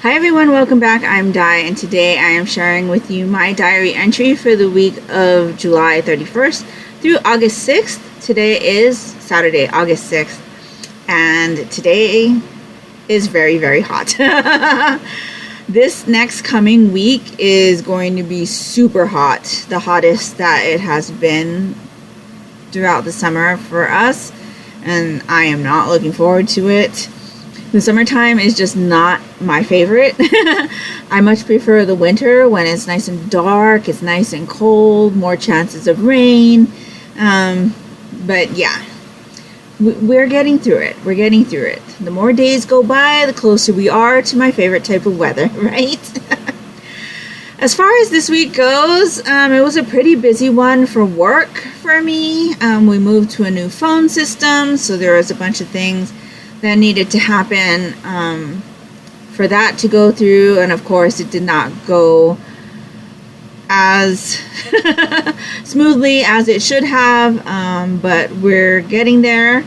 Hi everyone, welcome back. I'm Di, and today I am sharing with you my diary entry for the week of July 31st through August 6th. Today is Saturday, August 6th, and today is very, very hot. This next coming week is going to be super hot, the hottest that it has been throughout the summer for us, and I am not looking forward to it. The summertime is just not my favorite. I much prefer the winter when it's nice and dark, it's nice and cold, more chances of rain. But yeah, we're getting through it. We're getting through it. The more days go by, the closer we are to my favorite type of weather, right? As far as this week goes, it was a pretty busy one for work for me. We moved to a new phone system, so there was a bunch of things that needed to happen for that to go through, and of course it did not go as smoothly as it should have, but we're getting there.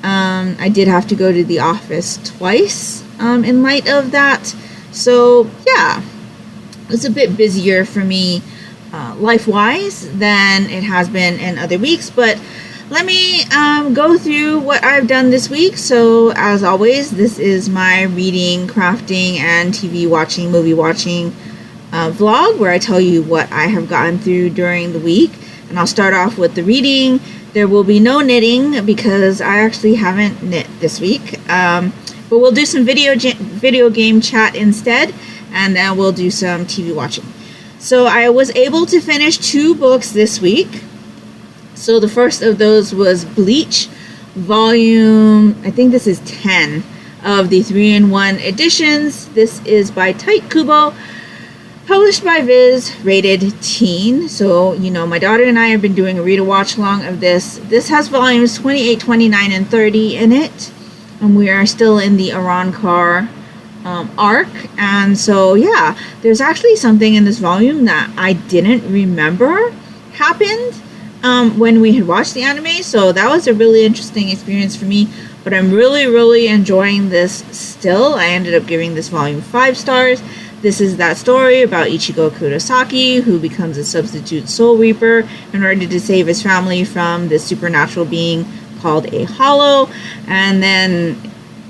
I did have to go to the office twice in light of that, so yeah, it was a bit busier for me life-wise than it has been in other weeks, but let me go through what I've done this week. So as always, this is my reading, crafting, and TV watching, movie watching vlog where I tell you what I have gotten through during the week. And I'll start off with the reading. There will be no knitting because I actually haven't knit this week. But we'll do some video game chat instead, and then we'll do some TV watching. So I was able to finish 2 books this week. So the first of those was Bleach, volume, I think this is 10 of the 3-in-1 editions. This is by Tite, Kubo, published by Viz, rated teen. So, you know, my daughter and I have been doing a read-a-watch along of this. This has volumes 28, 29, and 30 in it. And we are still in the Arankar arc. And so, yeah, there's actually something in this volume that I didn't remember happened when we had watched the anime, so that was a really interesting experience for me, but I'm really enjoying this still. I ended up giving this volume 5 stars. This is that story about Ichigo Kurosaki, who becomes a substitute soul reaper in order to save his family from this supernatural being called a hollow. And then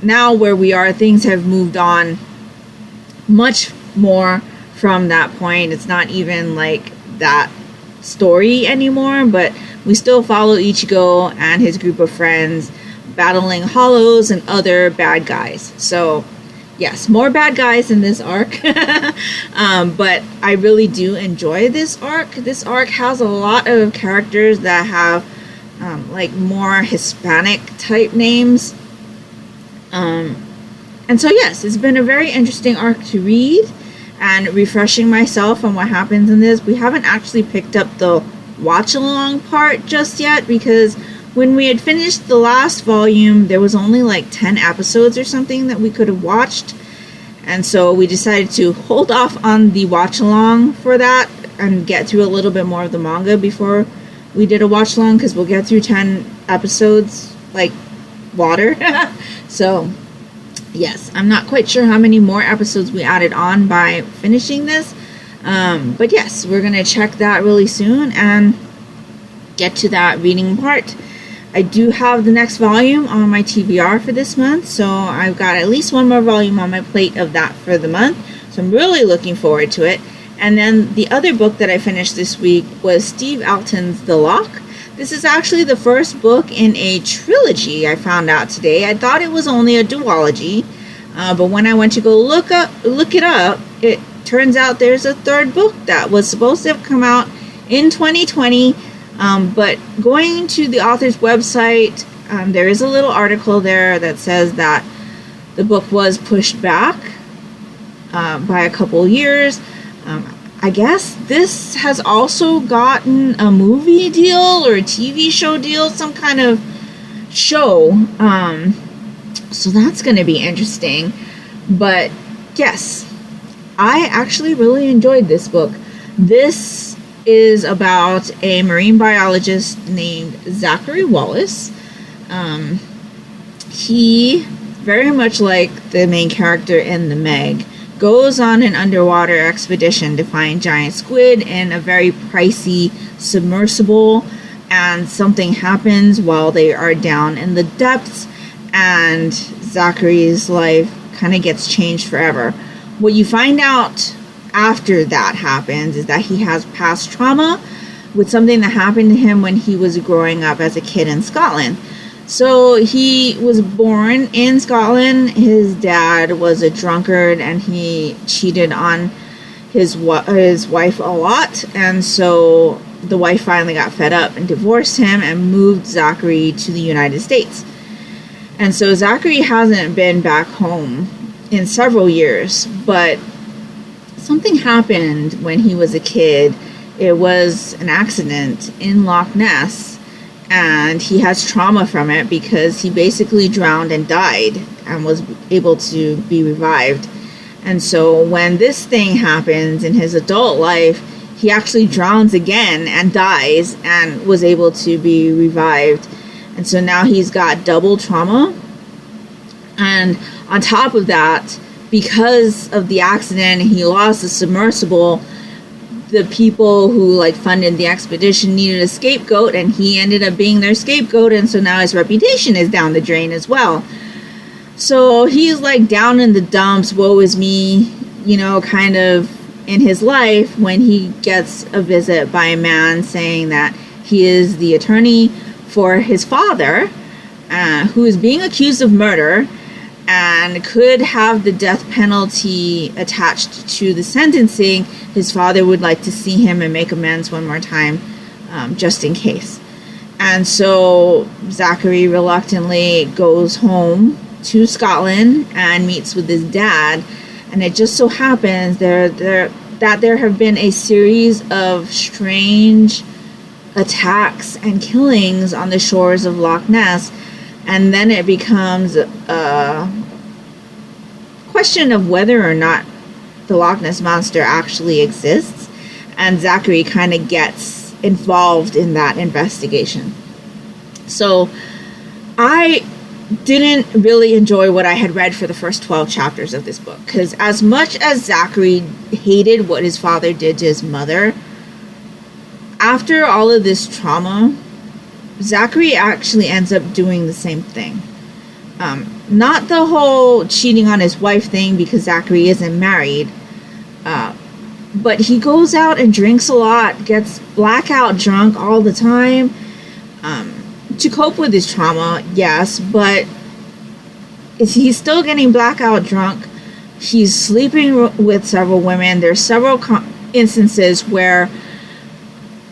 now where we are, things have moved on much more from that point. It's not even like that story anymore, but we still follow Ichigo and his group of friends battling hollows and other bad guys. So yes, more bad guys in this arc. But I really do enjoy this arc. This arc has a lot of characters that have like more Hispanic type names, and so yes, it's been a very interesting arc to read and refreshing myself on what happens in this. We haven't actually picked up the watch along part just yet because when we had finished the last volume, there was only like 10 episodes or something that we could have watched. And so we decided to hold off on the watch along for that and get through a little bit more of the manga before we did a watch along, because we'll get through 10 episodes like water. So yes, I'm not quite sure how many more episodes we added on by finishing this. But yes, we're going to check that really soon and get to that reading part. I do have the next volume on my TBR for this month, so I've got at least one more volume on my plate of that for the month. So I'm really looking forward to it. And then the other book that I finished this week was Steve Alten's The Loch. This is actually the first book in a trilogy, I found out today. I thought it was only a duology, but when I went to go look it up, it turns out there's a third book that was supposed to have come out in 2020, but going to the author's website, there is a little article there that says that the book was pushed back by a couple years. I guess this has also gotten a movie deal or a TV show deal, some kind of show. So that's going to be interesting. But yes, I actually really enjoyed this book. This is about a marine biologist named Zachary Wallace. He, very much like the main character in the Meg, goes on an underwater expedition to find giant squid in a very pricey submersible, and something happens while they are down in the depths, and Zachary's life kind of gets changed forever. What you find out after that happens is that he has past trauma with something that happened to him when he was growing up as a kid in Scotland. So he was born in Scotland. His dad was a drunkard and he cheated on his wife a lot. And so the wife finally got fed up and divorced him and moved Zachary to the United States. And so Zachary hasn't been back home in several years, but something happened when he was a kid. It was an accident in Loch Ness, and he has trauma from it because he basically drowned and died and was able to be revived. And so when this thing happens in his adult life, he actually drowns again and dies and was able to be revived. And so now he's got double trauma. And on top of that, because of the accident, he lost the submersible. The people who funded the expedition needed a scapegoat, and he ended up being their scapegoat, and so now his reputation is down the drain as well. So he's down in the dumps, woe is me, kind of in his life, when he gets a visit by a man saying that he is the attorney for his father, who is being accused of murder and could have the death penalty attached to the sentencing. His father would like to see him and make amends one more time, just in case. And so Zachary reluctantly goes home to Scotland and meets with his dad. And it just so happens that there have been a series of strange attacks and killings on the shores of Loch Ness. And then it becomes a question of whether or not the Loch Ness Monster actually exists. And Zachary kind of gets involved in that investigation. So I didn't really enjoy what I had read for the first 12 chapters of this book. Because as much as Zachary hated what his father did to his mother, after all of this trauma, Zachary actually ends up doing the same thing. Not the whole cheating on his wife thing, because Zachary isn't married. But he goes out and drinks a lot, gets blackout drunk all the time. To cope with his trauma, yes, but he's still getting blackout drunk. He's sleeping with several women. There's several instances where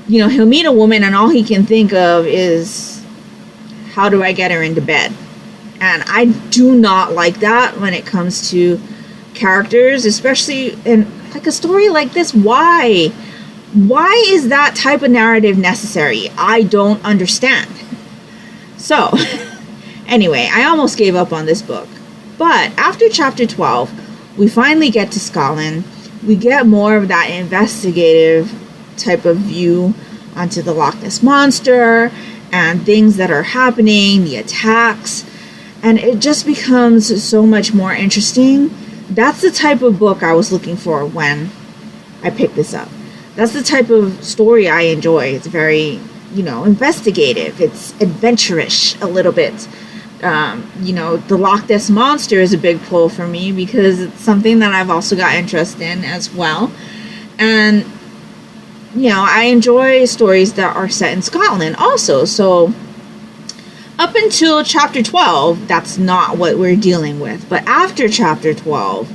he'll meet a woman and all he can think of is, how do I get her into bed? And I do not like that when it comes to characters, especially in a story like this. Why is that type of narrative necessary? I don't understand. So, anyway, I almost gave up on this book. But after chapter 12, we finally get to Scotland. We get more of that investigative type of view onto the Loch Ness Monster and things that are happening, the attacks, and it just becomes so much more interesting. That's the type of book I was looking for when I picked this up. That's the type of story I enjoy. It's very, investigative. It's adventurous a little bit. The Loch Ness Monster is a big pull for me because it's something that I've also got interest in as well. And I enjoy stories that are set in Scotland also. So up until chapter 12, that's not what we're dealing with. But after chapter 12,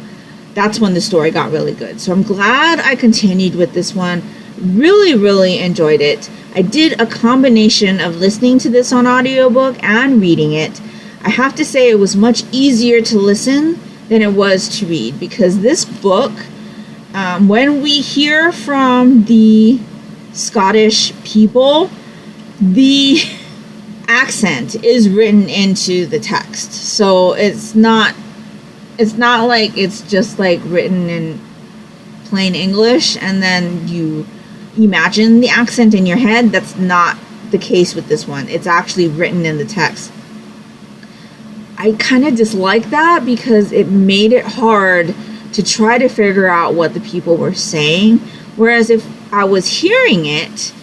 that's when the story got really good. So I'm glad I continued with this one. Really, really enjoyed it. I did a combination of listening to this on audiobook and reading it. I have to say it was much easier to listen than it was to read, because this book, when we hear from the Scottish people, the accent is written into the text. So it's not like it's just written in plain English and then you imagine the accent in your head. That's not the case with this one. It's actually written in the text. I kind of dislike that because it made it hard to try to figure out what the people were saying. Whereas if I was hearing it,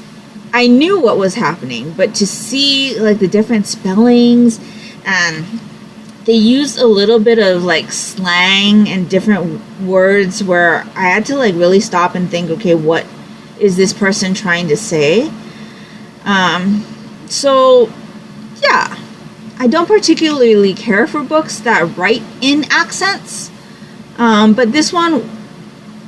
I knew what was happening. But to see like the different spellings, and they used a little bit of like slang and different words where I had to like really stop and think, okay, what is this person trying to say? So yeah, I don't particularly care for books that write in accents, but this one,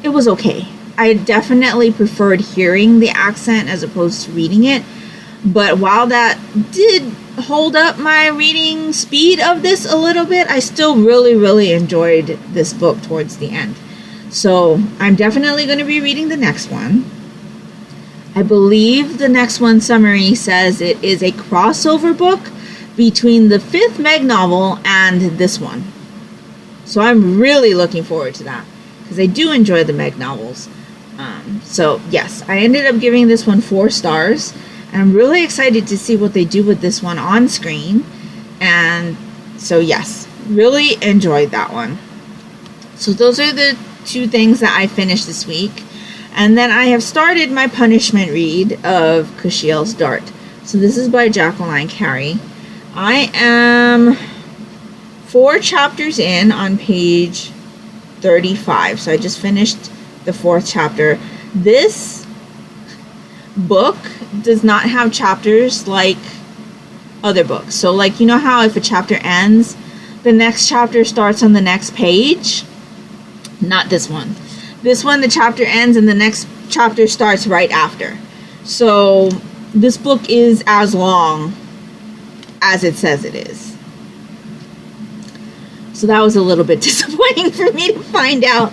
it was okay. I definitely preferred hearing the accent as opposed to reading it. But while that did hold up my reading speed of this a little bit, I still really, really enjoyed this book towards the end. So I'm definitely going to be reading the next one. I believe the next one summary says it is a crossover book between the 5th Meg novel and this one. So I'm really looking forward to that, because I do enjoy the Meg novels. So yes, I ended up giving this one 4 stars, and I'm really excited to see what they do with this one on screen. And so yes, really enjoyed that one. So those are the 2 things that I finished this week. And then I have started my punishment read of Kushiel's Dart. So this is by Jacqueline Carey. I am 4 chapters in on page 35. So I just finished the 4th chapter. This book does not have chapters like other books. So like, you know how if a chapter ends, the next chapter starts on the next page? Not this one. This one, the chapter ends and the next chapter starts right after. So this book is as long as it says it is. So that was a little bit disappointing for me to find out.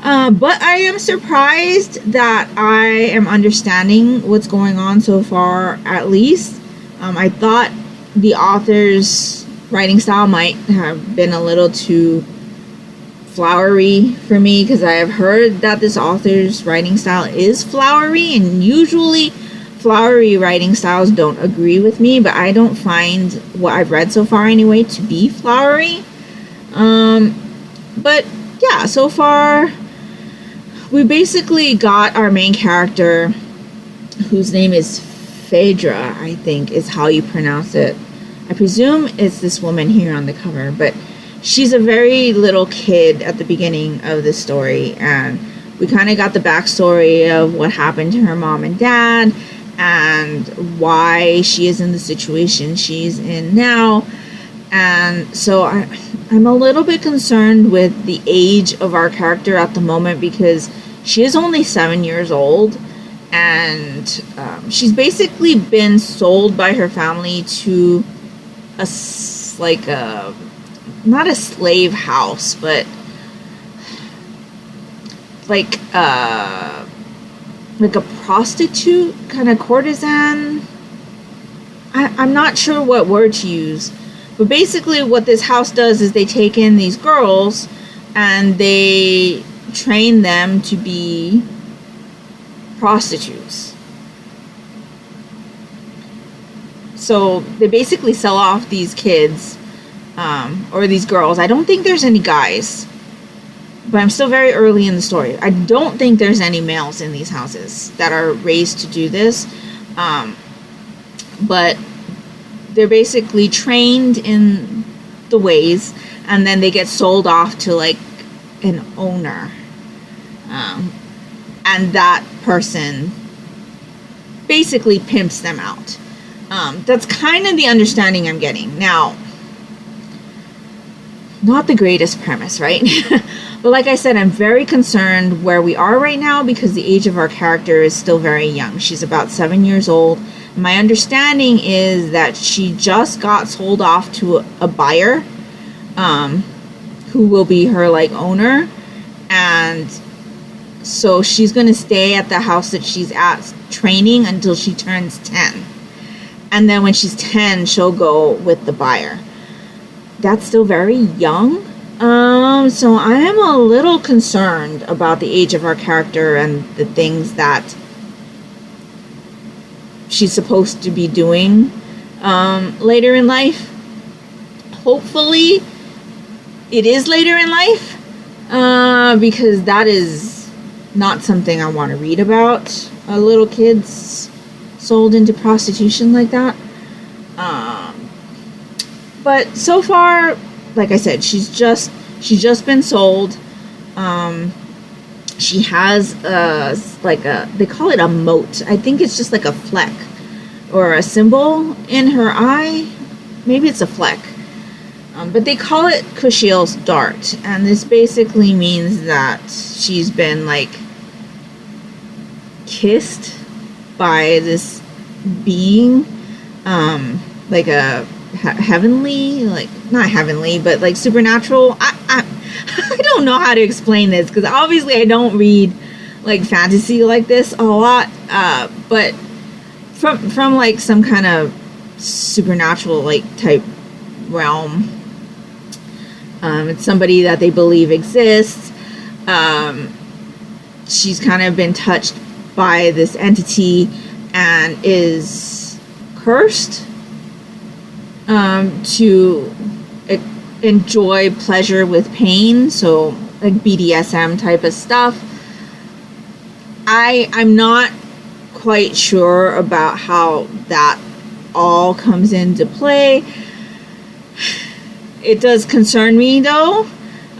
But I am surprised that I am understanding what's going on so far, at least. I thought the author's writing style might have been a little too flowery for me, because I have heard that this author's writing style is flowery, and usually flowery writing styles don't agree with me, but I don't find what I've read so far anyway to be flowery. But yeah, so far we basically got our main character, whose name is Phaedra, I think is how you pronounce it. I presume it's this woman here on the cover, but she's a very little kid at the beginning of the story, and we kind of got the backstory of what happened to her mom and dad and why she is in the situation she's in now. And so I'm a little bit concerned with the age of our character at the moment, because she is only 7 years old, and she's basically been sold by her family to not a slave house, but like a prostitute, kind of courtesan. I'm not sure what word to use, but basically what this house does is they take in these girls and they train them to be prostitutes. So they basically sell off these kids, or these girls. I don't think there's any guys, but I'm still very early in the story. I don't think there's any males in these houses that are raised to do this, but they're basically trained in the ways, and then they get sold off to like an owner, and that person basically pimps them out. That's kind of the understanding I'm getting. Now, not the greatest premise, right? But like I said, I'm very concerned where we are right now, because the age of our character is still very young. She's about 7 years old. My understanding is that she just got sold off to a buyer, who will be her like owner, and so she's going to stay at the house that she's at training until she turns 10. And then when she's 10, she'll go with the buyer. That's still very young. So I am a little concerned about the age of our character and the things that she's supposed to be doing later in life. Hopefully it is later in life. because that is not something I want to read about. Little kids sold into prostitution like that. But so far, like I said, she's just been sold. She has they call it a mote. I think it's just like a fleck or a symbol in her eye. Maybe it's a fleck. But they call it Kushiel's dart, and this basically means that she's been like kissed by this being, like a heavenly, like not heavenly, but like supernatural. I don't know how to explain this because obviously I don't read like fantasy like this a lot, but from like some kind of supernatural like type realm. It's somebody that they believe exists. She's kind of been touched by this entity and is cursed to enjoy pleasure with pain, so like BDSM type of stuff. I'm not quite sure about how that all comes into play. It does concern me though,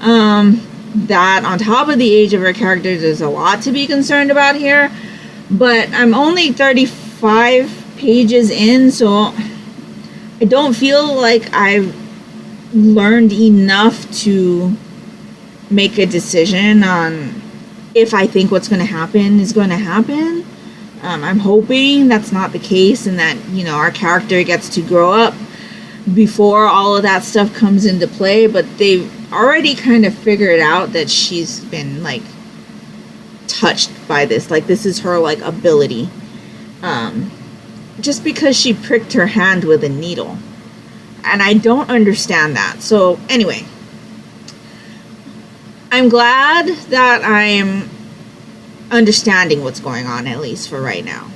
that on top of the age of her characters, there's a lot to be concerned about here. But I'm only 35 pages in, so I don't feel like I've learned enough to make a decision on if I think what's going to happen is going to happen. I'm hoping that's not the case and that, you know, our character gets to grow up before all of that stuff comes into play, but they've already kind of figured out that she's been like touched by this, like this is her like ability, just because she pricked her hand with a needle, and I don't understand that. So anyway, I'm glad that I'm understanding what's going on, at least for right now.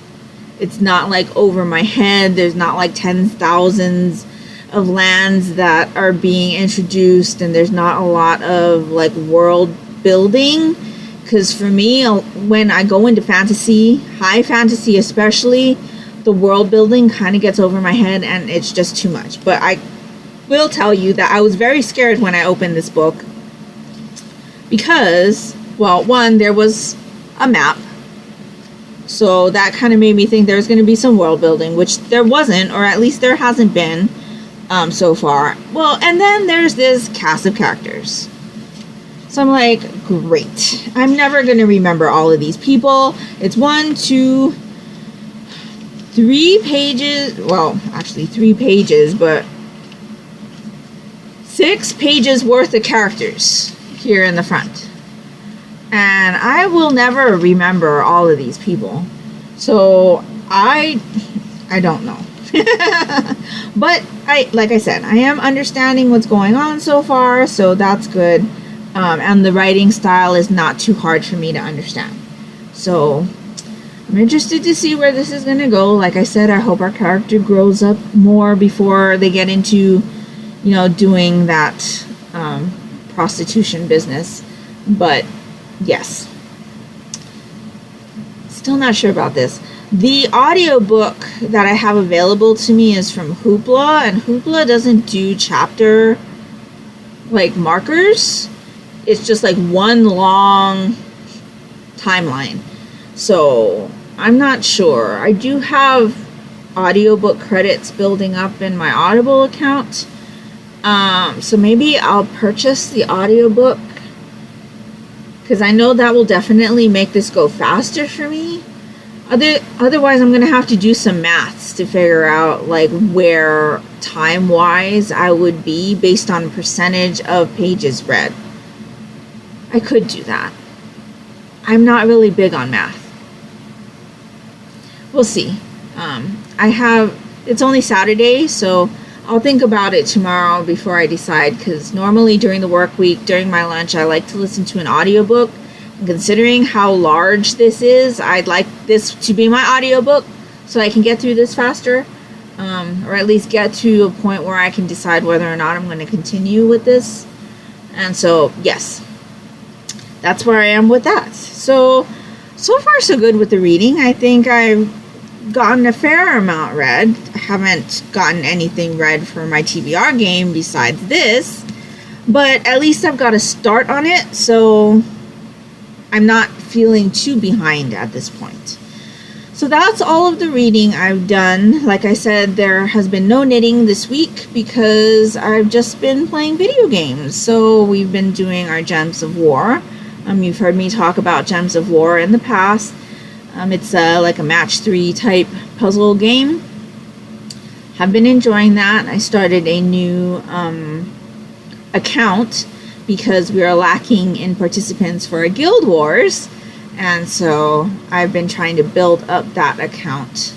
It's not like over my head. There's not like tens, thousands of lands that are being introduced, and there's not a lot of like world building, because for me, when I go into fantasy, high fantasy especially, the world building kind of gets over my head and it's just too much. But I will tell you that I was very scared when I opened this book because, well, one, there was a map, so that kind of made me think there was going to be some world building, which there wasn't, or at least there hasn't been so far. Well, and then there's this cast of characters. So I'm like, great. I'm never going to remember all of these people. It's 1, 2, 3 pages. Well, actually 3 pages, but 6 pages worth of characters here in the front. And I will never remember all of these people. So I don't know. But like I said, I am understanding what's going on so far, so that's good. And the writing style is not too hard for me to understand. So I'm interested to see where this is going to go. Like I said, I hope our character grows up more before they get into, you know, doing that prostitution business. But yes, still not sure about this. The audiobook that I have available to me is from Hoopla, and Hoopla doesn't do chapter like markers. It's just like one long timeline. So I'm not sure. I do have audiobook credits building up in my Audible account. So maybe I'll purchase the audiobook, because I know that will definitely make this go faster for me. Otherwise, I'm going to have to do some maths to figure out like where time-wise I would be based on percentage of pages read. I could do that. I'm not really big on math. We'll see. It's only Saturday, so I'll think about it tomorrow before I decide, because normally during the work week, during my lunch, I like to listen to an audiobook. And considering how large this is, I'd like this to be my audiobook so I can get through this faster, or at least get to a point where I can decide whether or not I'm going to continue with this. And so, yes. that's where I am with that. So far so good with the reading. I think I've gotten a fair amount read. I haven't gotten anything read for my TBR game besides this, but at least I've got a start on it, so I'm not feeling too behind at this point. So that's all of the reading I've done. Like I said, there has been no knitting this week because I've just been playing video games. So we've been doing our Gems of War. You've heard me talk about Gems of War in the past. It's like a match 3 type puzzle game. Have been enjoying that. I started a new account because we are lacking in participants for a Guild Wars. And so I've been trying to build up that account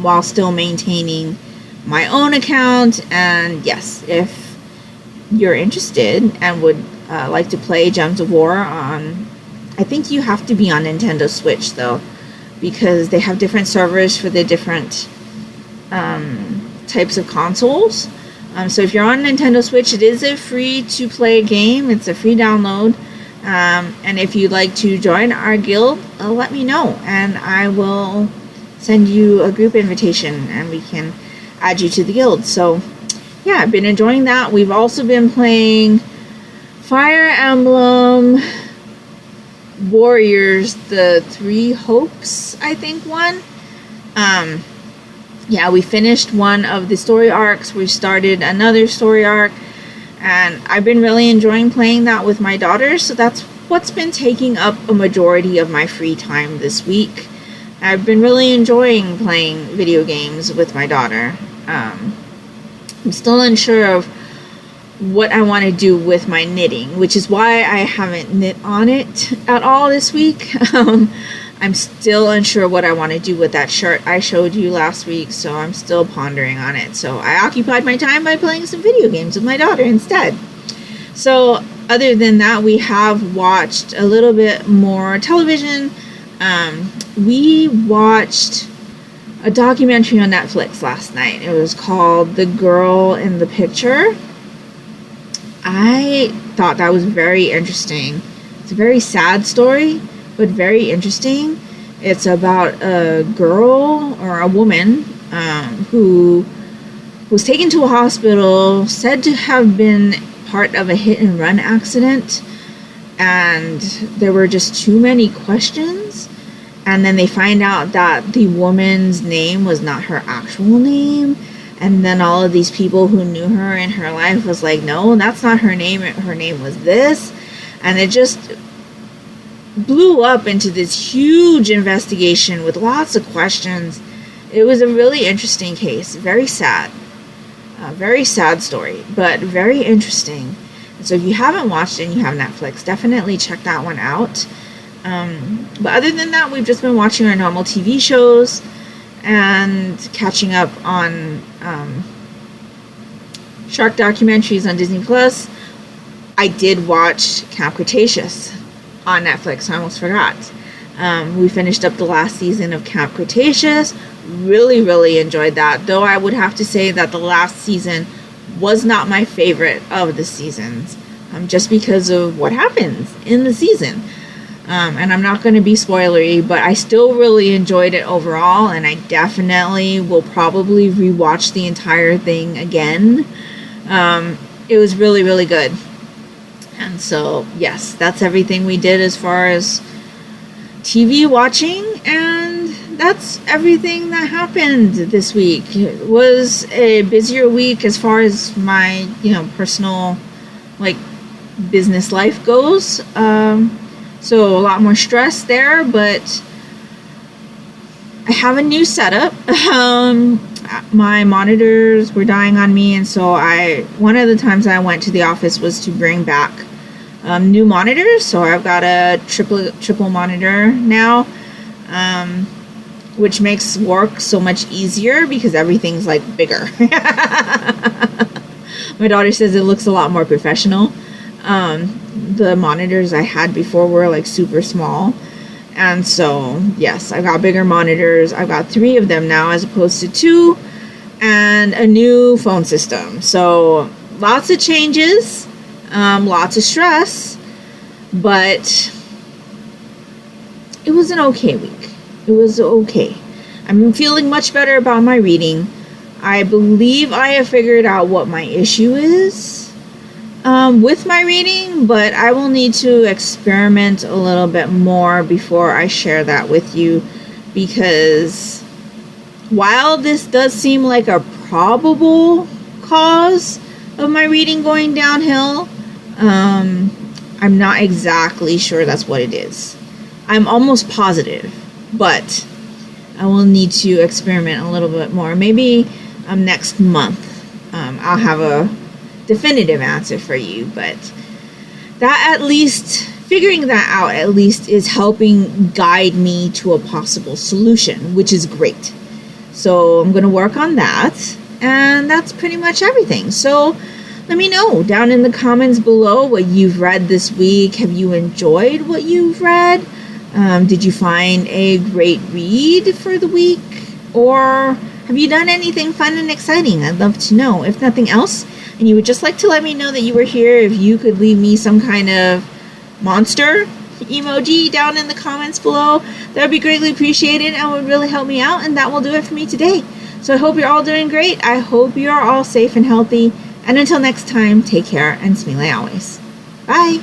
while still maintaining my own account. And yes, if you're interested and would like to play Gems of War on, I think you have to be on Nintendo Switch though, because they have different servers for the different types of consoles. So if you're on Nintendo Switch, it is a free to play game. It's a free download. And if you'd like to join our guild, let me know and I will send you a group invitation and we can add you to the guild. So yeah, I've been enjoying that. We've also been playing Fire Emblem Warriors, the Three Hopes, I think one. Yeah, we finished one of the story arcs. We started another story arc. And I've been really enjoying playing that with my daughter, so that's what's been taking up a majority of my free time this week. I've been really enjoying playing video games with my daughter. I'm still unsure of what I want to do with my knitting, which is why I haven't knit on it at all this week. I'm still unsure what I want to do with that shirt I showed you last week, so I'm still pondering on it. So I occupied my time by playing some video games with my daughter instead. So other than that, we have watched a little bit more television. We watched a documentary on Netflix last night. It was called The Girl in the Picture. I thought that was very interesting. It's a very sad story, but very interesting. It's about a girl or a woman who was taken to a hospital, said to have been part of a hit and run accident, and there were just too many questions. And then they find out that the woman's name was not her actual name, and then all of these people who knew her in her life was like, no, that's not her name, her name was this. And it just blew up into this huge investigation with lots of questions. It was a really interesting case. Very sad story, but very interesting. And so if you haven't watched it and you have Netflix, definitely check that one out. But other than that, we've just been watching our normal TV shows and catching up on shark documentaries on Disney Plus. I did watch Camp Cretaceous on Netflix. I almost forgot. We finished up the last season of Camp Cretaceous. Really, really enjoyed that. Though I would have to say that the last season was not my favorite of the seasons. Just because of what happens in the season. And I'm not going to be spoilery, but I still really enjoyed it overall. And I definitely will probably rewatch the entire thing again. It was really, really good. And so, yes, that's everything we did as far as TV watching, and that's everything that happened this week. It was a busier week as far as my, personal, business life goes. So a lot more stress there, but I have a new setup. My monitors were dying on me, and so one of the times I went to the office was to bring back new monitors. So I've got a triple monitor now, which makes work so much easier because everything's bigger. My daughter says it looks a lot more professional. The monitors I had before were super small, and so yes, I got bigger monitors. I've got 3 of them now as opposed to 2, and a new phone system. So lots of changes, lots of stress, but it was an okay week. It was okay. I'm feeling much better about my reading. I believe I have figured out what my issue is with my reading, but I will need to experiment a little bit more before I share that with you, because while this does seem like a probable cause of my reading going downhill, I'm not exactly sure that's what it is. I'm almost positive, but I will need to experiment a little bit more. Maybe next month I'll have a definitive answer for you, but that, at least figuring that out, at least is helping guide me to a possible solution, which is great. So I'm going to work on that, and that's pretty much everything. So let me know down in the comments below what you've read this week. Have you enjoyed what you've read? Did you find a great read for the week? Or have you done anything fun and exciting? I'd love to know. If nothing else, and you would just like to let me know that you were here, if you could leave me some kind of monster emoji down in the comments below, that would be greatly appreciated and would really help me out, and that will do it for me today. So I hope you're all doing great. I hope you're all safe and healthy. And until next time, take care and smile always. Bye.